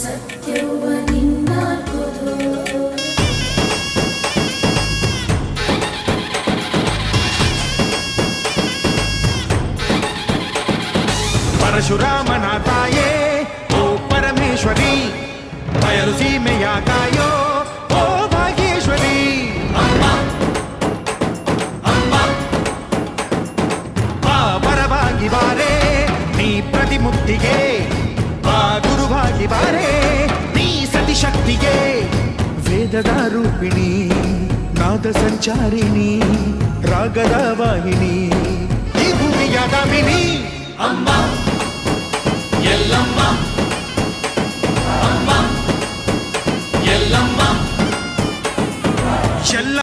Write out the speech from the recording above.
ಸತ್ಯವ ನಿನ್ನಾಲ್ಕುದು ಪರಶುರಾಮನ ತಾಯೇ ಓ ಪರಮೇಶ್ವರಿ ಬಯಲು ಸೀಮೆಯ ಕಾಯೋ ಓ ಭಾಗ್ಯೇಶ್ವರಿ ಅಮ್ಮ ಅಮ್ಮ ಬಾ ಪರವಾಗಿ ಬಾರೆ ನೀ ಪ್ರತಿಮುಕ್ತಿಗೆ ಬಾ ಗುರುವಾಗಿ ಬಾರೆ ನೀ ಸತಿಶಕ್ತಿಗೆ ವೇದದ ರೂಪಿಣಿ ನಾದ ಸಂಚಾರಿಣಿ ರಾಗದ ವಾಹಿನಿ ಈ ಭೂಮಿಯ ದಾಮಿನಿ ಅಮ್ಮ ಎಲ್ಲಮ್ಮ ಅಮ್ಮ ಎಲ್ಲಮ್ಮ ಎಲ್ಲ